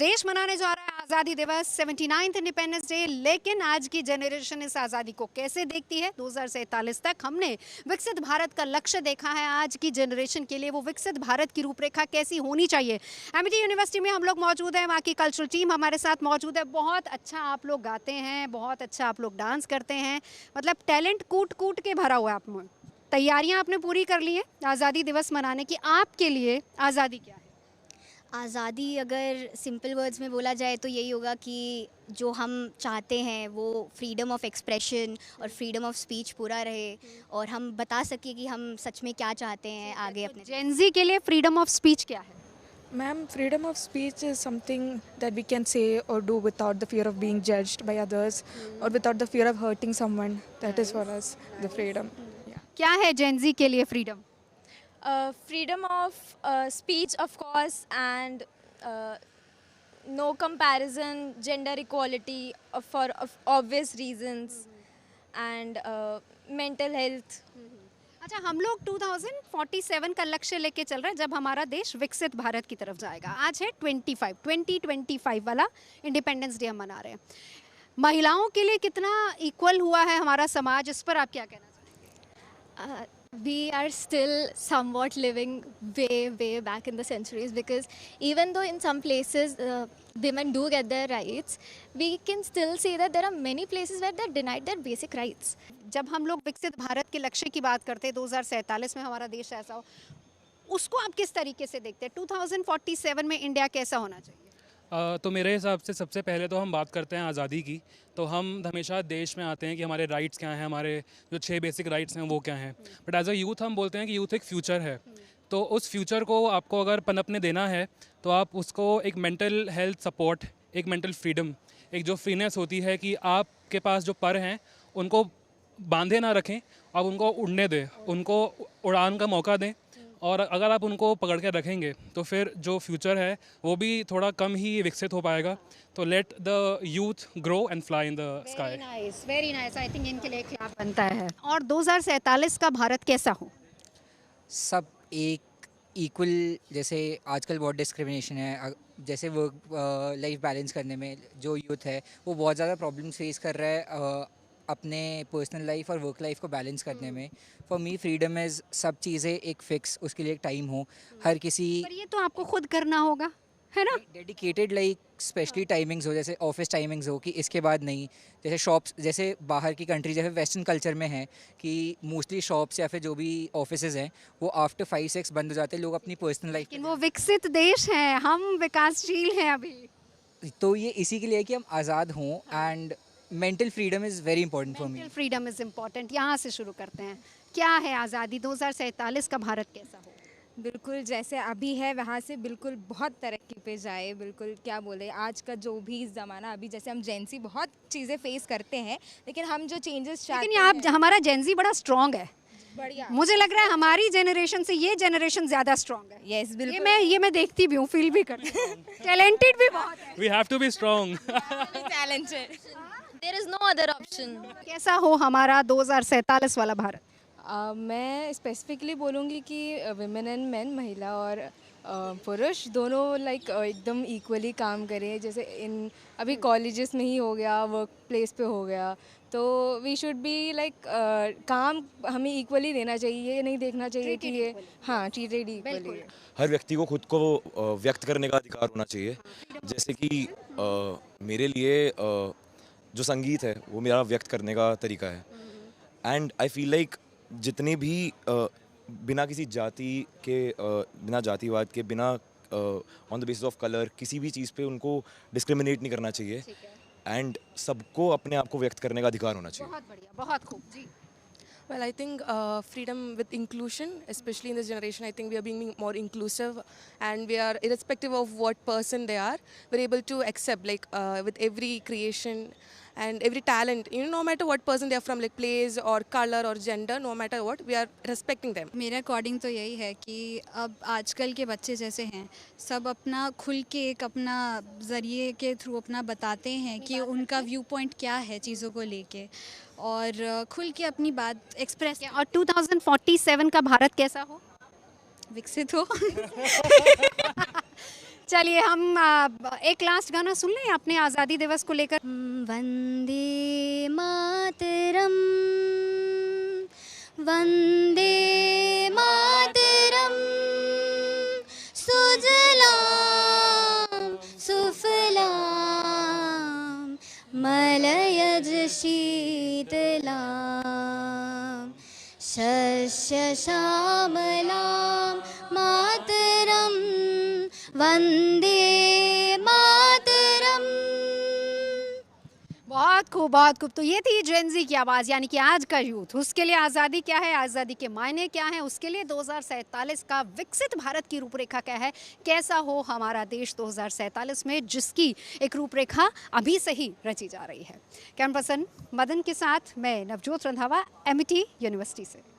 देश मनाने जा रहा है आज़ादी दिवस 79th इंडिपेंडेंस डे, लेकिन आज की जनरेशन इस आज़ादी को कैसे देखती है? 2047 तक हमने विकसित भारत का लक्ष्य देखा है। आज की जनरेशन के लिए वो विकसित भारत की रूपरेखा कैसी होनी चाहिए? एमिटी यूनिवर्सिटी में हम लोग मौजूद हैं, वहाँ की कल्चरल टीम हमारे साथ मौजूद है। बहुत अच्छा आप लोग गाते हैं, बहुत अच्छा आप लोग डांस करते हैं, मतलब टैलेंट कूट कूट के भरा हुआ है आप में। तैयारियाँ आपने पूरी कर ली हैं आज़ादी दिवस मनाने की। आपके लिए आज़ादी क्या है? आज़ादी अगर सिंपल वर्ड्स में बोला जाए तो यही होगा कि जो हम चाहते हैं वो फ्रीडम ऑफ एक्सप्रेशन और फ्रीडम ऑफ स्पीच पूरा रहे और हम बता सकें कि हम सच में क्या चाहते हैं आगे अपने। जेन ज़ी के लिए फ्रीडम ऑफ स्पीच क्या है? Ma'am, freedom of speech is something that we can say or do without the fear of being judged by others or without the fear of hurting someone. That is for us the freedom. Yeah. क्या है जेन ज़ी के लिए freedom? Freedom of speech, of course, and no comparison, gender equality for obvious reasons, and mental health. अच्छा, हम लोग 2047 का लक्ष्य लेके चल रहे हैं जब हमारा देश विकसित भारत की तरफ जाएगा। आज है 2025 वाला इंडिपेंडेंस डे हम मना रहे हैं। महिलाओं के लिए कितना इक्वल हुआ है हमारा समाज, इस पर आप क्या कहना चाहेंगे? We are still somewhat living way back in the centuries, because even though in some places women do get their rights, we can still say that there are many places where they're denied their basic rights. जब हम लोग विकसित भारत के लक्ष्य की बात करते हैं 2047 में हमारा देश ऐसा हो, उसको आप किस तरीके से देखते हैं? 2047 में इंडिया कैसा होना चाहिए? तो मेरे हिसाब से सबसे पहले तो हम बात करते हैं आज़ादी की, तो हम हमेशा देश में आते हैं कि हमारे राइट्स क्या हैं, हमारे जो 6 बेसिक राइट्स हैं वो क्या हैं। बट एज अ यूथ हम बोलते हैं कि यूथ एक फ्यूचर है, तो उस फ्यूचर को आपको अगर पनपने देना है तो आप उसको एक मेंटल हेल्थ सपोर्ट, एक मेंटल फ्रीडम, एक जो फ्रीनेस होती है कि आपके पास जो पर हैं उनको बांधे ना रखें, आप उनको उड़ने दें, उनको उड़ान का मौका दें, और अगर आप उनको पकड़ के रखेंगे तो फिर जो फ्यूचर है वो भी थोड़ा कम ही विकसित हो पाएगा। तो let the youth grow and fly in the sky. Very nice. I think इनके लिए क्लैप बनता है। और 2047 का भारत कैसा हो? सब एक इक्वल, जैसे आजकल बहुत डिस्क्रिमिनेशन है, जैसे वर्क लाइफ बैलेंस करने में जो यूथ है वो बहुत ज़्यादा प्रॉब्लम्स फेस कर रहा है अपने पर्सनल लाइफ और वर्क लाइफ को बैलेंस करने में। फॉर मी फ्रीडम इज़ सब चीज़ें एक फिक्स, उसके लिए एक टाइम हो हर किसी, पर ये तो आपको खुद करना होगा, है ना? डेडिकेटेड, लाइक स्पेशली टाइमिंग्स हो, जैसे ऑफिस टाइमिंग्स हो कि इसके बाद नहीं। जैसे शॉप्स, जैसे बाहर की कंट्री, जैसे वेस्टर्न कल्चर में है कि मोस्टली शॉप्स या फिर जो भी ऑफिसेज हैं वो आफ्टर 5-6 बंद हो जाते हैं, लोग अपनी पर्सनल लाइफ। लेकिन वो विकसित देश है, हम विकासशील हैं अभी। तो ये इसी के लिए कि हम आज़ाद हों, and mental freedom is very important for me. Mental freedom is important. यहाँ से शुरू करते हैं, क्या है आज़ादी? 2047 का भारत कैसा हो? बिल्कुल जैसे अभी है वहाँ से बिल्कुल बहुत तरक्की पे जाए। बिल्कुल क्या बोले, आज का जो भी ज़माना, अभी जैसे हम जेंसी बहुत चीज़ें फेस करते हैं, लेकिन हम जो चेंजेस चाहते लेकिन आप, हमारा जेन-ज़ी बड़ा स्ट्रॉन्ग है। बढ़िया, मुझे लग रहा है हमारी जनरेशन से ये जनरेशन ज़्यादा स्ट्रॉन्ग है। यस बिल्कुल, ये मैं देखती भी हूँ, फील भी करती हूँ। टैलेंटेड भी बहुत है। We have to be strong. Talented, There is no other option. कैसा हो हमारा 2047 वाला भारत? मैं स्पेसिफिकली बोलूँगी कि विमेन एंड मैन, महिला और पुरुष दोनों लाइक एकदम इक्वली काम करें। जैसे इन अभी कॉलेजेस में ही हो गया, वर्क प्लेस पे हो गया, तो वी शुड बी लाइक काम हमें इक्वली देना चाहिए। ये नहीं देखना चाहिए कि ये, हाँ, ट्रीटेड इक्वली। हर व्यक्ति को खुद को व्यक्त करने का अधिकार होना चाहिए। जैसे कि मेरे लिए जो संगीत है वो मेरा व्यक्त करने का तरीका है, एंड आई फील लाइक जितने भी बिना किसी जाति के, बिना जातिवाद के, बिना on the basis of colour किसी भी चीज़ पे उनको डिस्क्रिमिनेट नहीं करना चाहिए, एंड सबको अपने आप को व्यक्त करने का अधिकार होना चाहिए। बहुत बढ़िया, बहुत खूब जी। Well, I think freedom with inclusion, especially in this generation, I think we are being more inclusive, and we are, irrespective of what person they are, we're able to accept, like with every creation and every talent, you know, no matter what person they are from, like plays or color or gender, no matter what, we are respecting them. मेरे according तो यही है कि अब आजकल के बच्चे जैसे हैं, सब अपना खुल के एक अपना ज़रिए के थ्रू अपना बताते हैं कि उनका व्यू पॉइंट क्या है चीज़ों को लेके, और खुल के अपनी बात एक्सप्रेस। और 2047 का भारत कैसा हो? विकसित हो। चलिए हम एक लास्ट गाना सुन लें अपने आज़ादी दिवस को लेकर। वंदे मातरम, वंदे मातरम, सुजलाम सुफलाम मलयज शीतलाम शस्य श्यामलां मातरम, वंदे मातरम। बहुत खूब, बहुत खूब। तो ये थी जेनजी की आवाज़, यानी कि आज का यूथ, उसके लिए आज़ादी क्या है, आज़ादी के मायने क्या हैं, उसके लिए 2047 का विकसित भारत की रूपरेखा क्या है, कैसा हो हमारा देश 2047 में, जिसकी एक रूपरेखा अभी से ही रची जा रही है। कैमरा पर्सन मदन के साथ मैं नवजोत रंधावा, एमिटी यूनिवर्सिटी से।